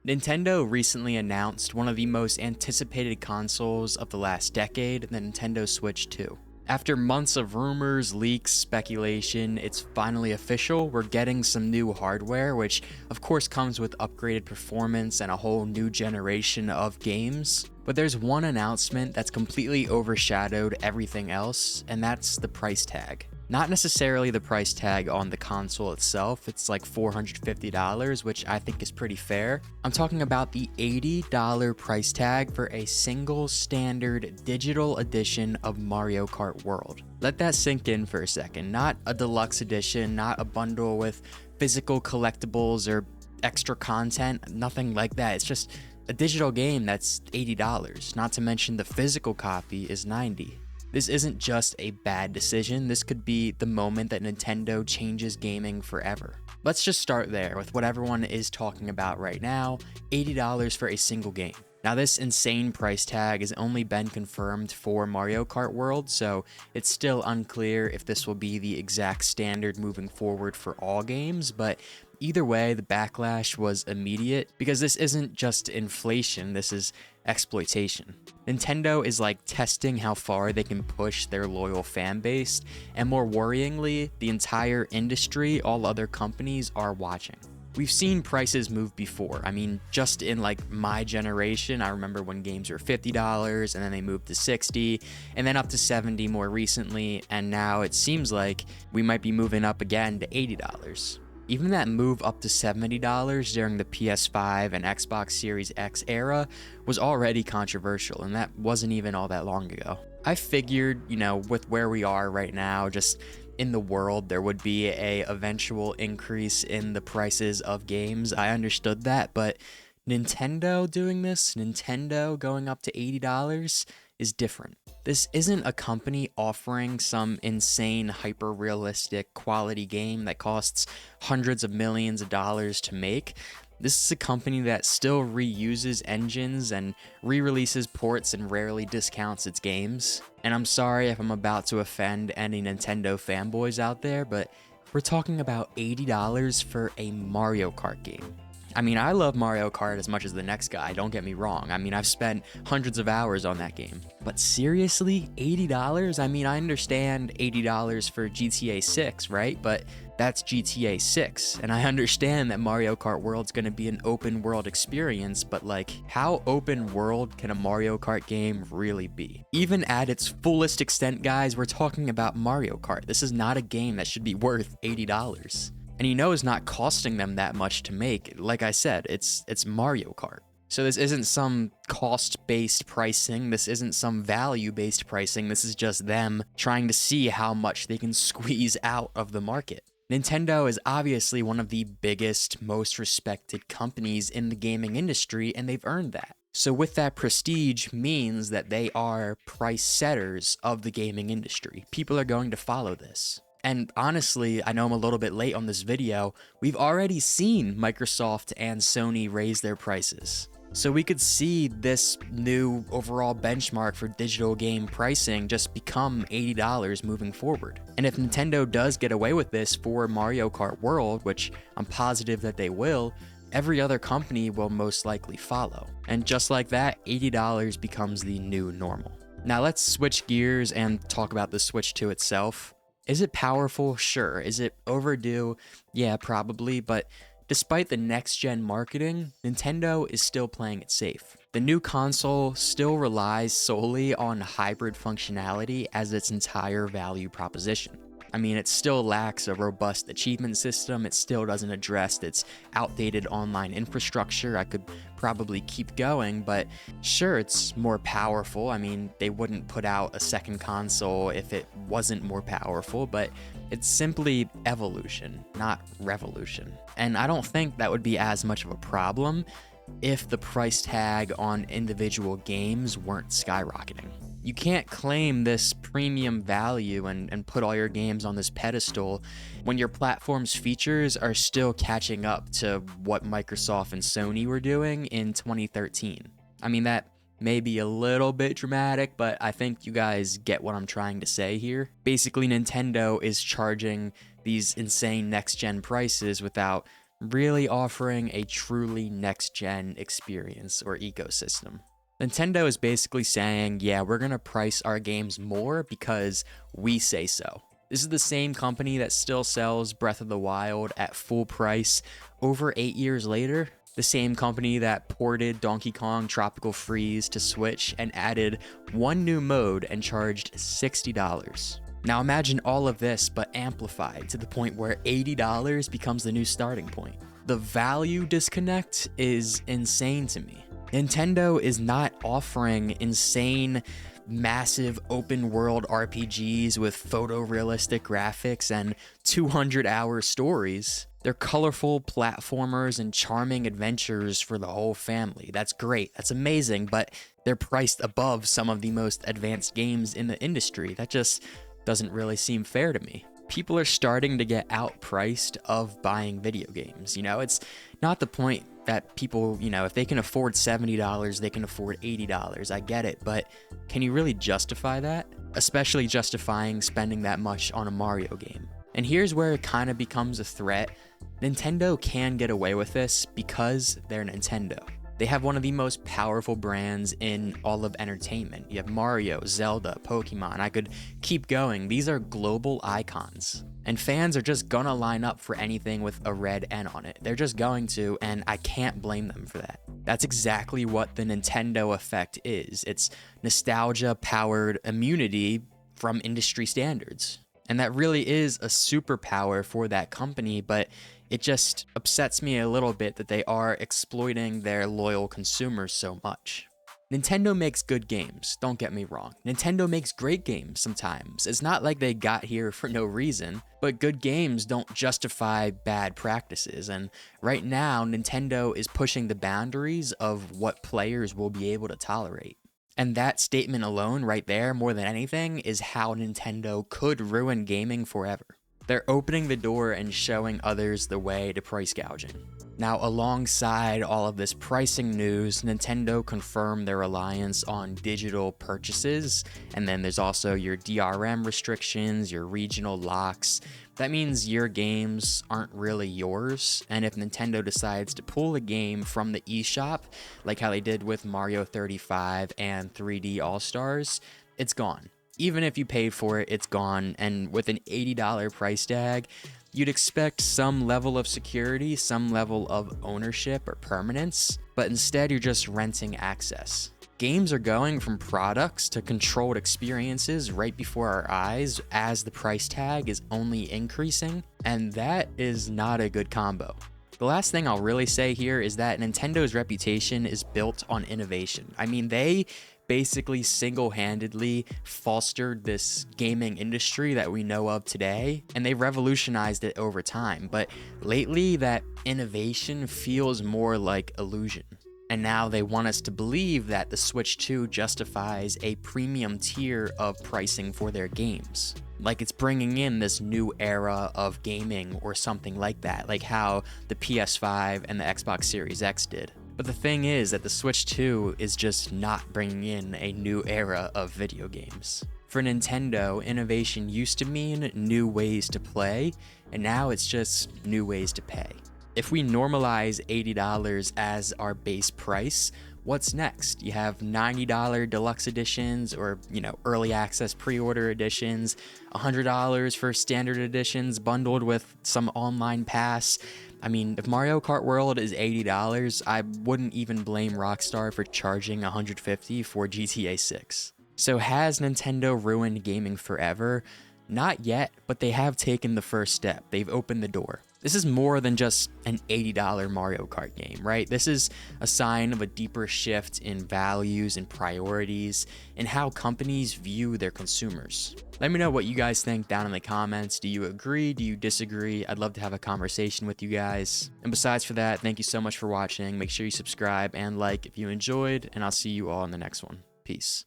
Nintendo recently announced one of the most anticipated consoles of the last decade, the Nintendo Switch 2. After months of rumors, leaks, speculation, it's finally official. We're getting some new hardware, which of course comes with upgraded performance and a whole new generation of games. But there's one announcement that's completely overshadowed everything else, and that's the price tag. Not necessarily the price tag on the console itself, it's like $450, which I think is pretty fair. I'm talking about the $80 price tag for a single standard digital edition of Mario Kart World. Let that sink in for a second. Not a deluxe edition, not a bundle with physical collectibles or extra content, nothing like that. It's just a digital game that's $80, not to mention the physical copy is $90. This isn't just a bad decision, this could be the moment that Nintendo changes gaming forever. Let's just start there with what everyone is talking about right now, $80 for a single game. Now this insane price tag has only been confirmed for Mario Kart World, so it's still unclear if this will be the exact standard moving forward for all games, but either way, the backlash was immediate because this isn't just inflation, this is exploitation. Nintendo is like testing how far they can push their loyal fan base, and more worryingly, the entire industry, all other companies are watching. We've seen prices move before. I mean, just in like my generation, I remember when games were $50 and then they moved to $60 and then up to $70 more recently, and now it seems like we might be moving up again to $80. Even that move up to $70 during the PS5 and Xbox Series X era was already controversial, and that wasn't even all that long ago. I figured, with where we are right now, just in the world, there would be a eventual increase in the prices of games. I understood that, but Nintendo doing this, Nintendo going up to $80 is different. This isn't a company offering some insane, hyper-realistic quality game that costs hundreds of millions of dollars to make. This is a company that still reuses engines and re-releases ports and rarely discounts its games. And I'm sorry if I'm about to offend any Nintendo fanboys out there, but we're talking about $80 for a Mario Kart game. I mean, I love Mario Kart as much as the next guy, don't get me wrong. I mean, I've spent hundreds of hours on that game. But seriously, $80? I mean, I understand $80 for GTA 6, right? But that's GTA 6. And I understand that Mario Kart World's gonna be an open world experience, but like, how open world can a Mario Kart game really be? Even at its fullest extent, guys, we're talking about Mario Kart. This is not a game that should be worth $80. And it's not costing them that much to make. Like I said, it's Mario Kart. So this isn't some cost-based pricing, this isn't some value-based pricing, this is just them trying to see how much they can squeeze out of the market. Nintendo is obviously one of the biggest, most respected companies in the gaming industry, and they've earned that. So with that prestige means that they are price setters of the gaming industry. People are going to follow this. And honestly, I know I'm a little bit late on this video, we've already seen Microsoft and Sony raise their prices. So we could see this new overall benchmark for digital game pricing just become $80 moving forward. And if Nintendo does get away with this for Mario Kart World, which I'm positive that they will, every other company will most likely follow. And just like that, $80 becomes the new normal. Now let's switch gears and talk about the Switch 2 itself. Is it powerful? Sure. Is it overdue? Yeah, probably, but despite the next-gen marketing, Nintendo is still playing it safe. The new console still relies solely on hybrid functionality as its entire value proposition. I mean, it still lacks a robust achievement system, it still doesn't address its outdated online infrastructure. I could probably keep going, but sure, it's more powerful. I mean, they wouldn't put out a second console if it wasn't more powerful, but it's simply evolution, not revolution. And I don't think that would be as much of a problem if the price tag on individual games weren't skyrocketing. You can't claim this premium value and put all your games on this pedestal when your platform's features are still catching up to what Microsoft and Sony were doing in 2013. I mean, that may be a little bit dramatic, but I think you guys get what I'm trying to say here. Basically, Nintendo is charging these insane next-gen prices without really offering a truly next-gen experience or ecosystem. Nintendo is basically saying, yeah, we're gonna price our games more because we say so. This is the same company that still sells Breath of the Wild at full price over 8 years later. The same company that ported Donkey Kong Tropical Freeze to Switch and added one new mode and charged $60. Now imagine all of this but amplified to the point where $80 becomes the new starting point. The value disconnect is insane to me. Nintendo is not offering insane, massive open world RPGs with photorealistic graphics and 200-hour stories. They're colorful platformers and charming adventures for the whole family. That's great, that's amazing, but they're priced above some of the most advanced games in the industry. That just doesn't really seem fair to me. People are starting to get outpriced of buying video games. You know, it's not the point that people, you know, if they can afford $70, they can afford $80. I get it, but can you really justify that? Especially justifying spending that much on a Mario game. And here's where it kind of becomes a threat. Nintendo can get away with this because they're Nintendo. They have one of the most powerful brands in all of entertainment. You have Mario, Zelda, Pokemon. I could keep going. These are global icons. And fans are just gonna line up for anything with a red N on it. They're just going to, and I can't blame them for that. That's exactly what the Nintendo effect is. It's nostalgia-powered immunity from industry standards. And that really is a superpower for that company, but it just upsets me a little bit that they are exploiting their loyal consumers so much. Nintendo makes good games, don't get me wrong. Nintendo makes great games sometimes. It's not like they got here for no reason, but good games don't justify bad practices. And right now, Nintendo is pushing the boundaries of what players will be able to tolerate. And that statement alone right there, more than anything, is how Nintendo could ruin gaming forever. They're opening the door and showing others the way to price gouging. Now, alongside all of this pricing news, Nintendo confirmed their reliance on digital purchases, and then there's also your DRM restrictions, your regional locks. That means your games aren't really yours, and if Nintendo decides to pull a game from the eShop, like how they did with Mario 35 and 3D All-Stars, it's gone. Even if you paid for it, it's gone, and with an $80 price tag, you'd expect some level of security, some level of ownership or permanence, but instead you're just renting access. Games are going from products to controlled experiences right before our eyes as the price tag is only increasing, and that is not a good combo. The last thing I'll really say here is that Nintendo's reputation is built on innovation. I mean, they basically single-handedly fostered this gaming industry that we know of today, and they revolutionized it over time. But lately, that innovation feels more like illusion. And now they want us to believe that the Switch 2 justifies a premium tier of pricing for their games. Like it's bringing in this new era of gaming or something like that, like how the PS5 and the Xbox Series X did. But the thing is that the Switch 2 is just not bringing in a new era of video games. For Nintendo, innovation used to mean new ways to play, and now it's just new ways to pay. If we normalize $80 as our base price, what's next? You have $90 deluxe editions or, early access pre-order editions, $100 for standard editions bundled with some online pass. I mean, if Mario Kart World is $80, I wouldn't even blame Rockstar for charging $150 for GTA 6. So has Nintendo ruined gaming forever? Not yet, but they have taken the first step. They've opened the door. This is more than just an $80 Mario Kart game, right? This is a sign of a deeper shift in values and priorities and how companies view their consumers. Let me know what you guys think down in the comments. Do you agree? Do you disagree? I'd love to have a conversation with you guys. And besides for that, thank you so much for watching. Make sure you subscribe and like if you enjoyed, and I'll see you all in the next one. Peace.